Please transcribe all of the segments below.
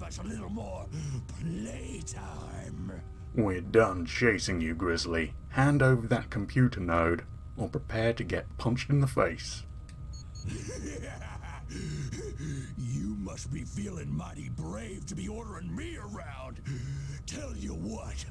us a little more playtime. We're done chasing you, Grizzly. Hand over that computer node, or prepare to get punched in the face. You must be feeling mighty brave to be ordering me around. Tell you what,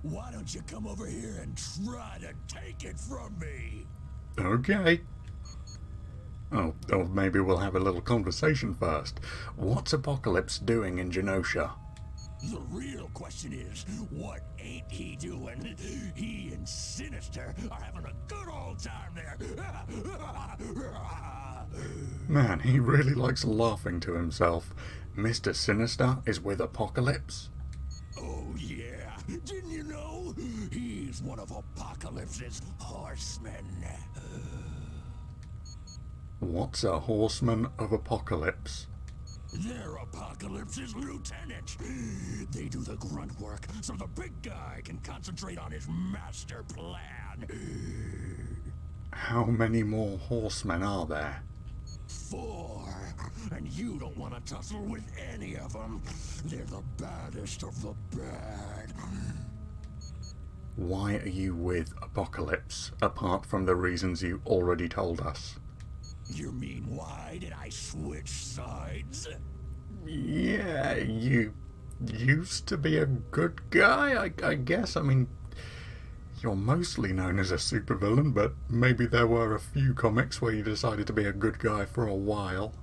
why don't you come over here and try to take it from me? Okay. Oh, or maybe we'll have a little conversation first. What's Apocalypse doing in Genosha? The real question is, what ain't he doing? He and Sinister are having a good old time there. Man, he really likes laughing to himself. Mr. Sinister is with Apocalypse? Oh yeah, didn't you know? He's one of Apocalypse's horsemen. What's a horseman of Apocalypse? They're Apocalypse's lieutenants. They do the grunt work so the big guy can concentrate on his master plan. How many more horsemen are there? 4. And you don't want to tussle with any of them. They're the baddest of the bad. Why are you with Apocalypse, apart from the reasons you already told us? You mean why did I switch sides? Yeah, you used to be a good guy, I guess. I mean, you're mostly known as a supervillain, but maybe there were a few comics where you decided to be a good guy for a while.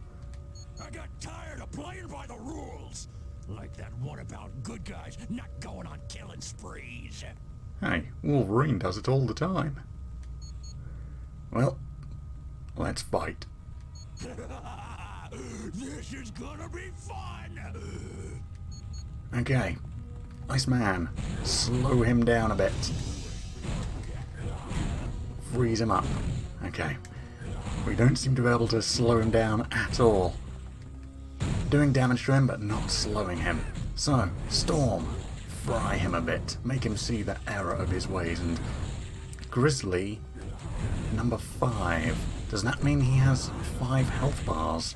I got tired of playing by the rules. Like that one about good guys not going on killing sprees. Hey, Wolverine does it all the time. Well, let's fight. This is gonna be fun! Okay, Iceman, slow him down a bit. Freeze him up. Okay, we don't seem to be able to slow him down at all. Doing damage to him, but not slowing him. So, Storm, fry him a bit, make him see the error of his ways, and Grizzly, number 5. Does that mean he has 5 health bars?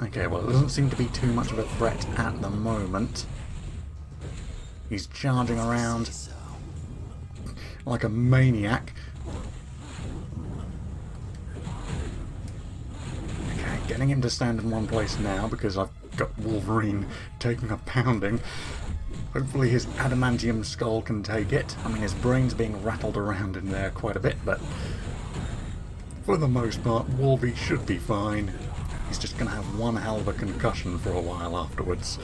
Okay, well, it doesn't seem to be too much of a threat at the moment. He's charging around like a maniac. Okay, getting him to stand in one place now because I've got Wolverine taking a pounding. Hopefully his adamantium skull can take it. I mean, his brain's being rattled around in there quite a bit, but for the most part, Wolvie should be fine. He's just going to have one hell of a concussion for a while afterwards.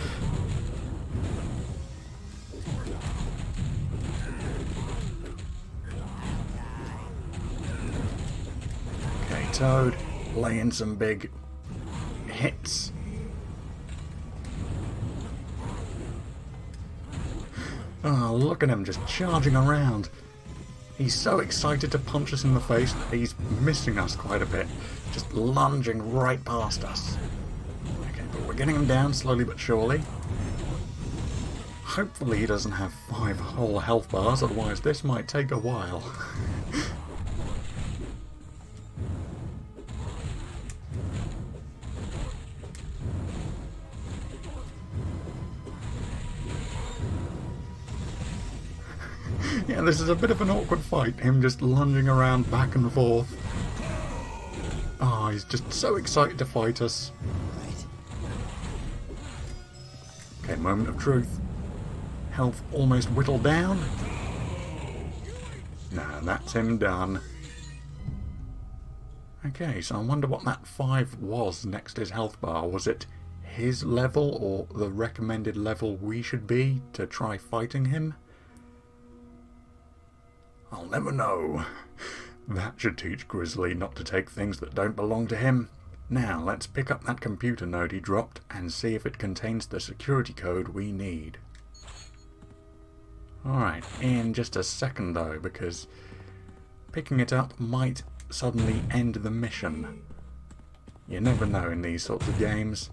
Okay, Toad, laying some big hits. Oh, look at him just charging around. He's so excited to punch us in the face that he's missing us quite a bit. Just lunging right past us. Okay, but we're getting him down slowly but surely. Hopefully he doesn't have 5 whole health bars, otherwise this might take a while. Yeah, this is a bit of an awkward fight, him just lunging around back and forth. Oh, he's just so excited to fight us. Okay, moment of truth. Health almost whittled down. Nah, that's him done. Okay, so I wonder what that 5 was next to his health bar. Was it his level or the recommended level we should be to try fighting him? I'll never know. That should teach Grizzly not to take things that don't belong to him. Now, let's pick up that computer node he dropped and see if it contains the security code we need. Alright, in just a second though, because picking it up might suddenly end the mission. You never know in these sorts of games.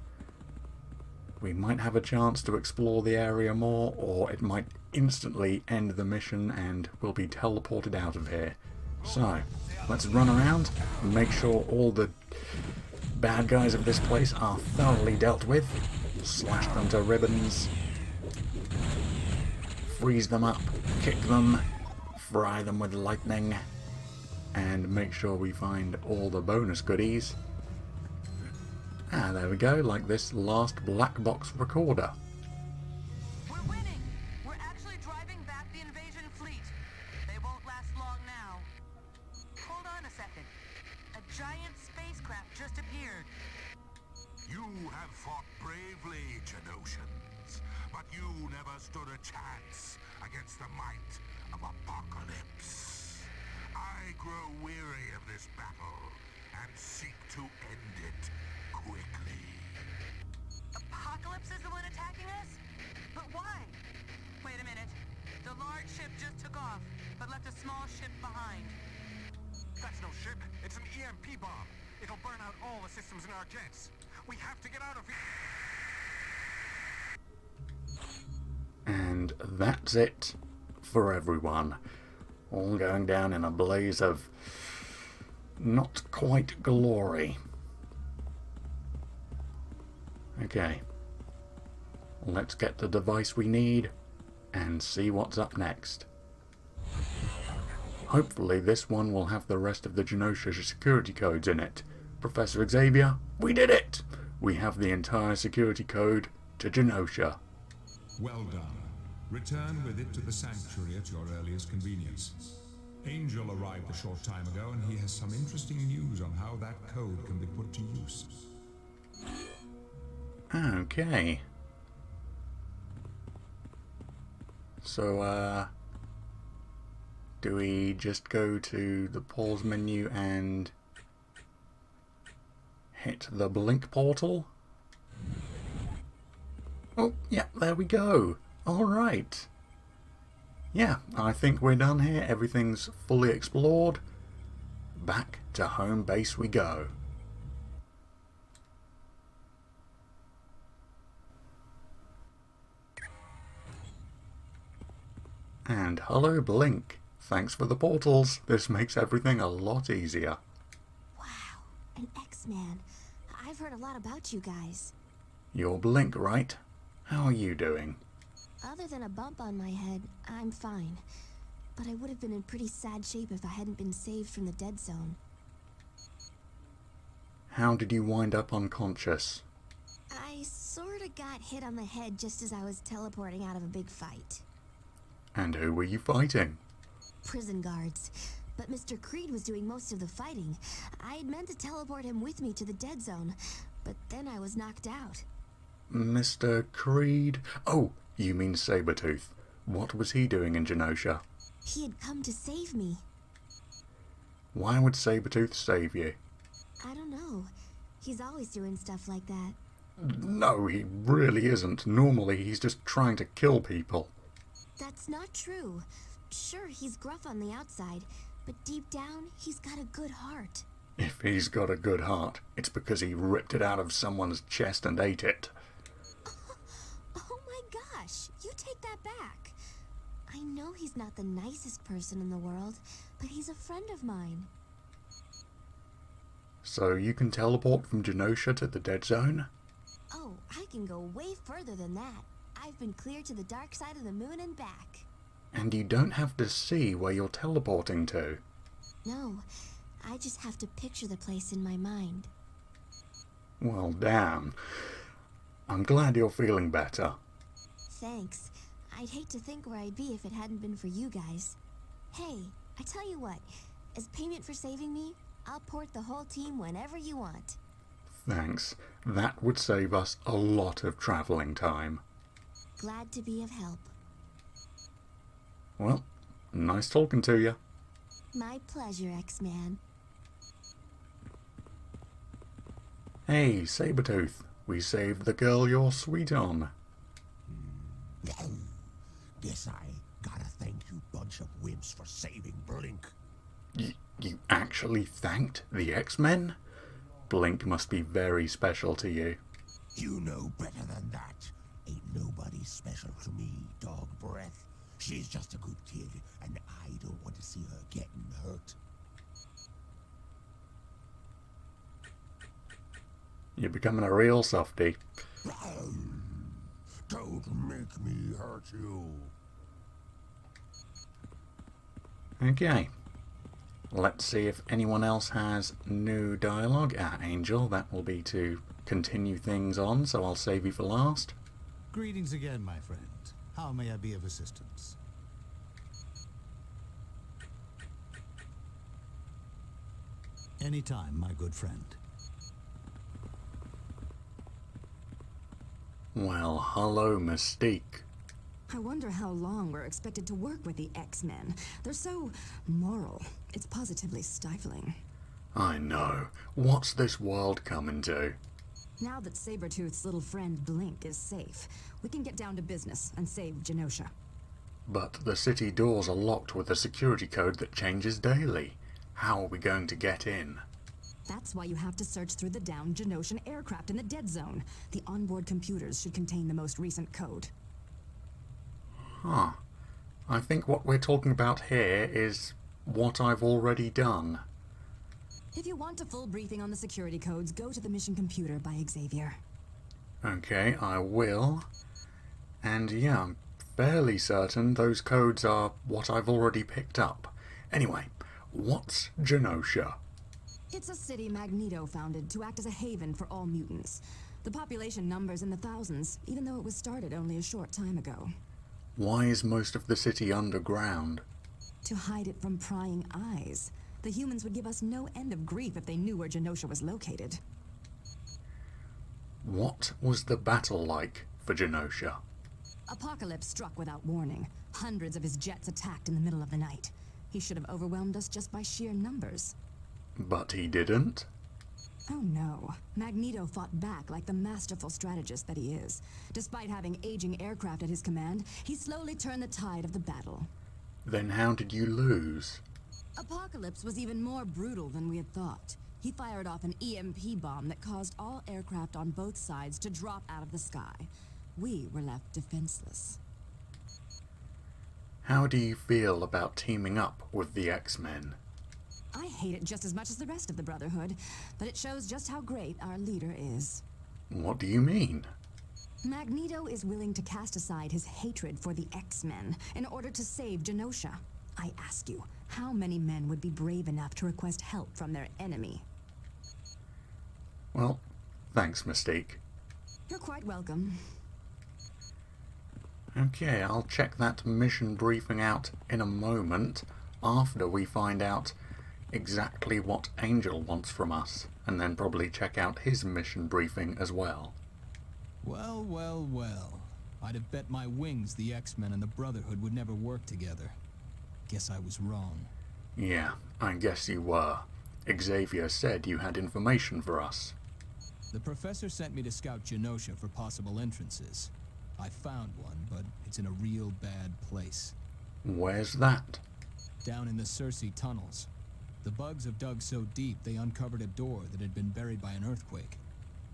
We might have a chance to explore the area more, or it might instantly end the mission and we'll be teleported out of here. So, let's run around and make sure all the bad guys of this place are thoroughly dealt with. Slash them to ribbons. Freeze them up, kick them, fry them with lightning, and make sure we find all the bonus goodies. Ah, there we go, like this last black box recorder. We're winning! We're actually driving back the invasion fleet. They won't last long now. Hold on a second. A giant spacecraft just appeared. You have fought bravely, Genoshans, but you never stood a chance against the might of Apocalypse. I grow weary of this battle and seek to end it quickly. Apocalypse is the one attacking us? But why? Wait a minute. The large ship just took off, but left a small ship behind. That's no ship. It's an EMP bomb. It'll burn out all the systems in our jets. We have to get out of here. And that's it for everyone. All going down in a blaze of not quite glory. Okay. Let's get the device we need and see what's up next. Hopefully this one will have the rest of the Genosha security codes in it. Professor Xavier, we did it! We have the entire security code to Genosha. Well done. Return with it to the sanctuary at your earliest convenience. Angel arrived a short time ago, and he has some interesting news on how that code can be put to use. Okay. So, do we just go to the pause menu and hit the blink portal? Oh, yeah, there we go. Alright. Yeah, I think we're done here. Everything's fully explored. Back to home base we go. And hello, Blink. Thanks for the portals. This makes everything a lot easier. Wow, an X-Man. I've heard a lot about you guys. You're Blink, right? How are you doing? Other than a bump on my head, I'm fine. But I would have been in pretty sad shape if I hadn't been saved from the dead zone. How did you wind up unconscious? I sorta got hit on the head just as I was teleporting out of a big fight. And who were you fighting? Prison guards. But Mr. Creed was doing most of the fighting. I'd meant to teleport him with me to the dead zone, but then I was knocked out. Mr. Creed? Oh, you mean Sabretooth. What was he doing in Genosha? He had come to save me. Why would Sabretooth save you? I don't know. He's always doing stuff like that. No, he really isn't. Normally he's just trying to kill people. That's not true. Sure, he's gruff on the outside, but deep down, he's got a good heart. If he's got a good heart, it's because he ripped it out of someone's chest and ate it. Oh my gosh, you take that back. I know he's not the nicest person in the world, but he's a friend of mine. So you can teleport from Genosha to the dead zone? Oh, I can go way further than that. I've been cleared to the dark side of the moon and back. And you don't have to see where you're teleporting to. No, I just have to picture the place in my mind. Well, damn. I'm glad you're feeling better. Thanks. I'd hate to think where I'd be if it hadn't been for you guys. Hey, I tell you what, as payment for saving me, I'll port the whole team whenever you want. Thanks. That would save us a lot of traveling time. Glad to be of help. Well, nice talking to you. My pleasure, X-Man. Hey, Sabretooth. We saved the girl you're sweet on. Guess I gotta thank you bunch of wimps for saving Blink. You actually thanked the X-Men? Blink must be very special to you. You know better than that. Ain't nobody special to me, dog breath. She's just a good kid, and I don't want to see her getting hurt. You're becoming a real softie. Don't make me hurt you. Okay. Let's see if anyone else has new dialogue. Angel, that will be to continue things on, so I'll save you for last. Greetings again, my friend. How may I be of assistance? Anytime, my good friend. Well, hello, Mystique. I wonder how long we're expected to work with the X-Men. They're so moral. It's positively stifling. I know. What's this world coming to? Now that Sabretooth's little friend Blink is safe, we can get down to business and save Genosha. But the city doors are locked with a security code that changes daily. How are we going to get in? That's why you have to search through the downed Genoshan aircraft in the dead zone. The onboard computers should contain the most recent code. Huh. I think what we're talking about here is what I've already done. If you want a full briefing on the security codes, go to the mission computer by Xavier. Okay, I will. And yeah, I'm fairly certain those codes are what I've already picked up. Anyway, what's Genosha? It's a city Magneto founded to act as a haven for all mutants. The population numbers in the thousands, even though it was started only a short time ago. Why is most of the city underground? To hide it from prying eyes. The humans would give us no end of grief if they knew where Genosha was located. What was the battle like for Genosha? Apocalypse struck without warning. Hundreds of his jets attacked in the middle of the night. He should have overwhelmed us just by sheer numbers. But he didn't? Oh no. Magneto fought back like the masterful strategist that he is. Despite having aging aircraft at his command, he slowly turned the tide of the battle. Then how did you lose? Apocalypse was even more brutal than we had thought. He fired off an EMP bomb that caused all aircraft on both sides to drop out of the sky. We were left defenseless. How do you feel about teaming up with the X-Men? I hate it just as much as the rest of the Brotherhood, but it shows just how great our leader is. What do you mean? Magneto is willing to cast aside his hatred for the X-Men in order to save Genosha. I ask you, how many men would be brave enough to request help from their enemy? Well, thanks, Mystique. You're quite welcome. Okay, I'll check that mission briefing out in a moment after we find out exactly what Angel wants from us, and then probably check out his mission briefing as well. Well, well, well. I'd have bet my wings the X-Men and the Brotherhood would never work together. Guess I was wrong. Yeah, I guess you were. Xavier said you had information for us. The professor sent me to scout Genosha for possible entrances. I found one, but it's in a real bad place. Where's that? Down in the Cersei tunnels. The bugs have dug so deep they uncovered a door that had been buried by an earthquake.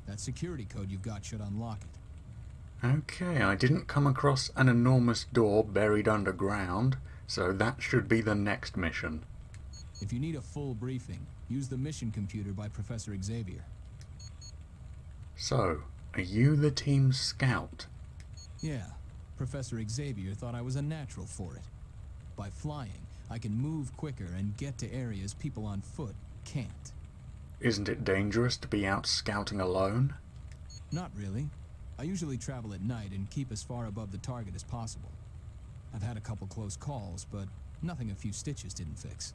That security code you've got should unlock it. Okay, I didn't come across an enormous door buried underground, so that should be the next mission. If you need a full briefing, use the mission computer by Professor Xavier. So, are you the team's scout? Yeah, Professor Xavier thought I was a natural for it. By flying, I can move quicker and get to areas people on foot can't. Isn't it dangerous to be out scouting alone? Not really. I usually travel at night and keep as far above the target as possible. I've had a couple close calls, but nothing a few stitches didn't fix.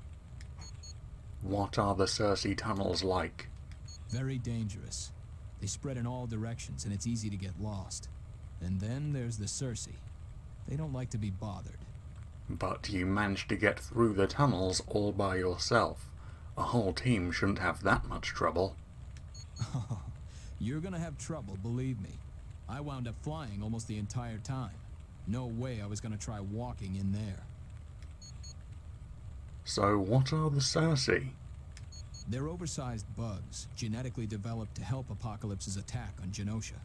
What are the Cersei tunnels like? Very dangerous. They spread in all directions and it's easy to get lost. And then there's the Cersei. They don't like to be bothered. But you managed to get through the tunnels all by yourself. A whole team shouldn't have that much trouble. You're gonna have trouble, believe me. I wound up flying almost the entire time. No way I was gonna try walking in there. So what are the Cersei? They're oversized bugs, genetically developed to help Apocalypse's attack on Genosha.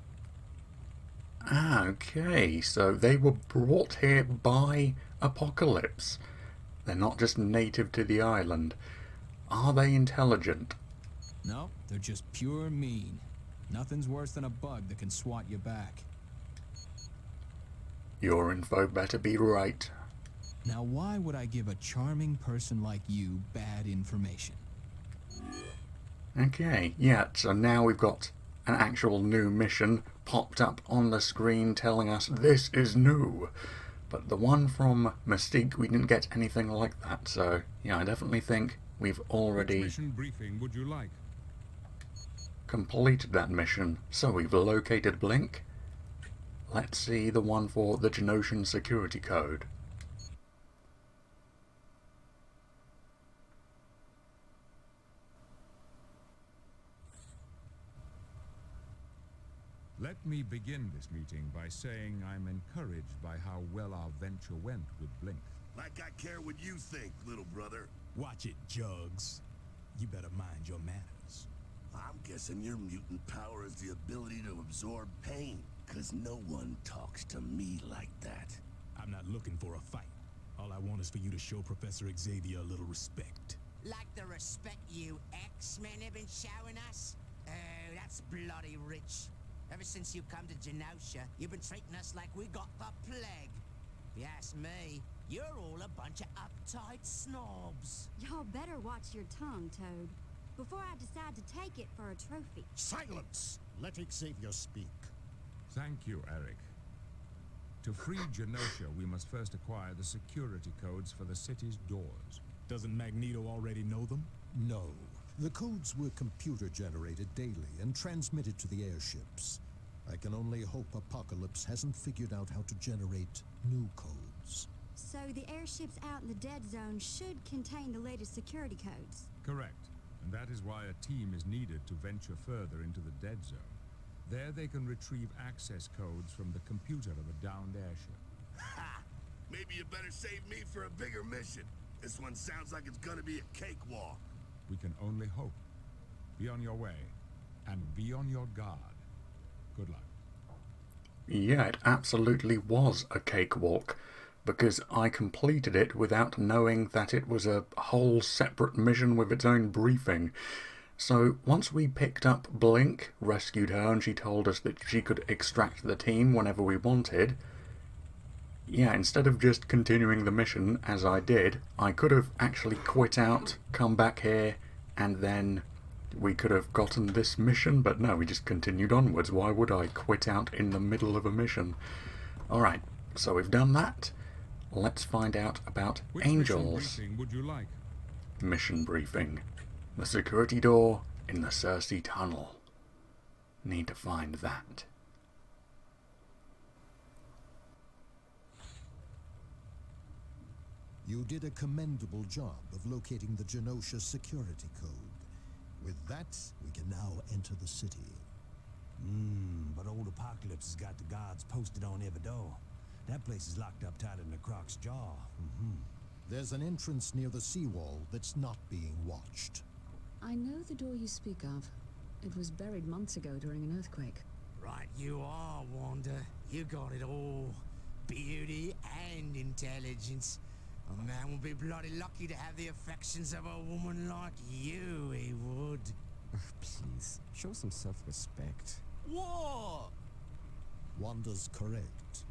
Ah, okay, so they were brought here by Apocalypse. They're not just native to the island. Are they intelligent? No, they're just pure mean. Nothing's worse than a bug that can swat you back. Your info better be right. Now why would I give a charming person like you bad information? Okay, yeah, so now we've got an actual new mission popped up on the screen telling us this is new. But the one from Mystique, we didn't get anything like that, so yeah, I definitely think we've already Which mission briefing would you like? completed that mission. So we've located Blink. Let's see the one for the Genosian security code. Let me begin this meeting by saying I'm encouraged by how well our venture went with Blink. Like I care what you think, little brother. Watch it, Jugs. You better mind your manners. I'm guessing your mutant power is the ability to absorb pain, 'cause no one talks to me like that. I'm not looking for a fight. All I want is for you to show Professor Xavier a little respect. Like the respect you X-Men have been showing us? Oh, that's bloody rich. Ever since you come to Genosha, you've been treating us like we got the plague. If you ask me, you're all a bunch of uptight snobs. Y'all better watch your tongue, Toad, before I decide to take it for a trophy. Silence! Let Xavier speak. Thank you, Eric. To free Genosha, we must first acquire the security codes for the city's doors. Doesn't Magneto already know them? No. The codes were computer-generated daily and transmitted to the airships. I can only hope Apocalypse hasn't figured out how to generate new codes. So the airships out in the dead zone should contain the latest security codes. Correct. And that is why a team is needed to venture further into the dead zone. There they can retrieve access codes from the computer of a downed airship. Ha! Maybe you better save me for a bigger mission. This one sounds like it's gonna be a cakewalk. We can only hope. Be on your way, and be on your guard. Good luck. Yeah, it absolutely was a cakewalk, because I completed it without knowing that it was a whole separate mission with its own briefing. So once we picked up Blink, rescued her, and she told us that she could extract the team whenever we wanted, yeah, instead of just continuing the mission as I did, I could have actually quit out, come back here, and then we could have gotten this mission, but no, we just continued onwards. Why would I quit out in the middle of a mission? Alright, so we've done that. Let's find out about Which Angels. mission briefing would you like? Mission briefing. The security door in the Cersei tunnel. Need to find that. You did a commendable job of locating the Genosha security code. With that, we can now enter the city. But old Apocalypse has got the guards posted on every door. That place is locked up tighter than a croc's jaw. There's an entrance near the seawall that's not being watched. I know the door you speak of. It was buried months ago during an earthquake. Right you are, Wanda. You got it all. Beauty and intelligence. A man will be bloody lucky to have the affections of a woman like you, he would. Please, show some self-respect. What? Wanda's correct.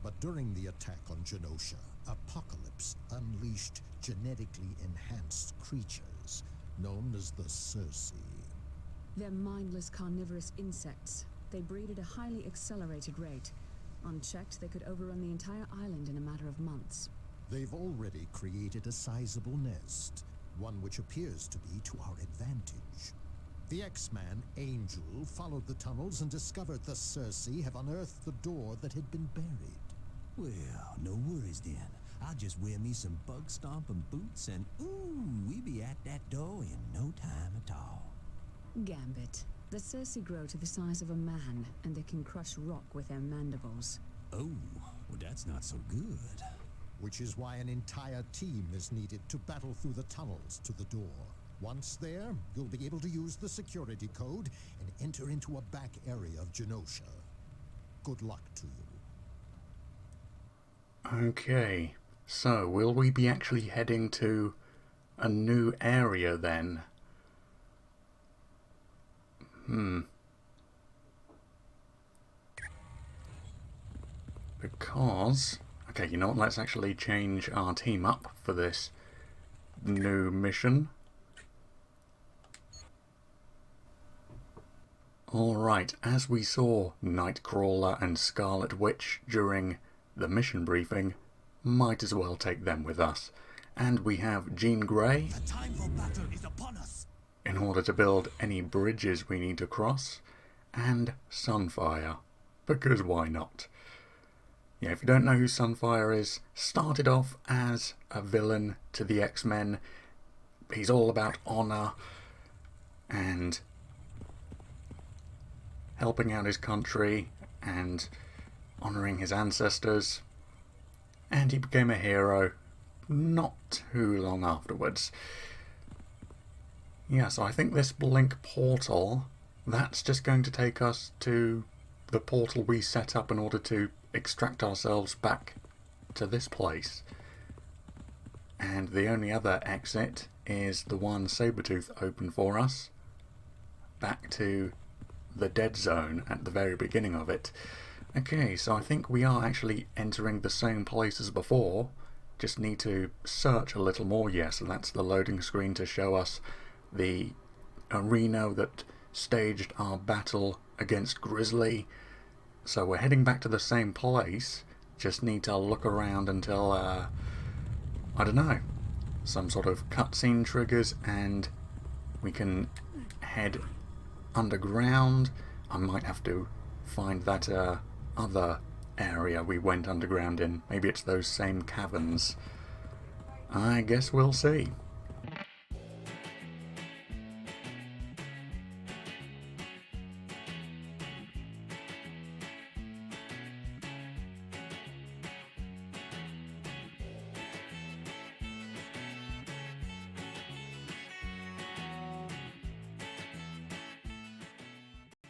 But during the attack on Genosha, Apocalypse unleashed genetically enhanced creatures known as the Cersei. They're mindless carnivorous insects. They breed at a highly accelerated rate. Unchecked, they could overrun the entire island in a matter of months. They've already created a sizable nest, one which appears to be to our advantage. The X-Man, Angel, followed the tunnels and discovered the Cersei have unearthed the door that had been buried. Well, no worries then. I'll just wear me some bug stomping boots and ooh, we be at that door in no time at all. Gambit. The Cersei grow to the size of a man, and they can crush rock with their mandibles. Oh, well that's not so good. Which is why an entire team is needed to battle through the tunnels to the door. Once there, you'll be able to use the security code and enter into a back area of Genosha. Good luck to you. Okay, so will we be actually heading to a new area then? Because... Okay, you know what? Let's actually change our team up for this new mission. Alright, as we saw Nightcrawler and Scarlet Witch during the mission briefing, might as well take them with us. And we have Jean Grey The time for battle is upon us. in order to build any bridges we need to cross, and Sunfire, because why not? Yeah, if you don't know who Sunfire is, started off as a villain to the X-Men. He's all about honour and helping out his country and honouring his ancestors, and he became a hero not too long afterwards. Yeah, so I think this blink portal, that's just going to take us to the portal we set up in order to extract ourselves back to this place. And the only other exit is the one Sabretooth opened for us, back to the dead zone at the very beginning of it. Okay, so I think we are actually entering the same place as before, just need to search a little more. Yes, and that's the loading screen to show us the arena that staged our battle against Grizzly. So we're heading back to the same place, just need to look around until, I don't know, some sort of cutscene triggers and we can head underground. I might have to find that other area we went underground in. Maybe it's those same caverns. I guess we'll see.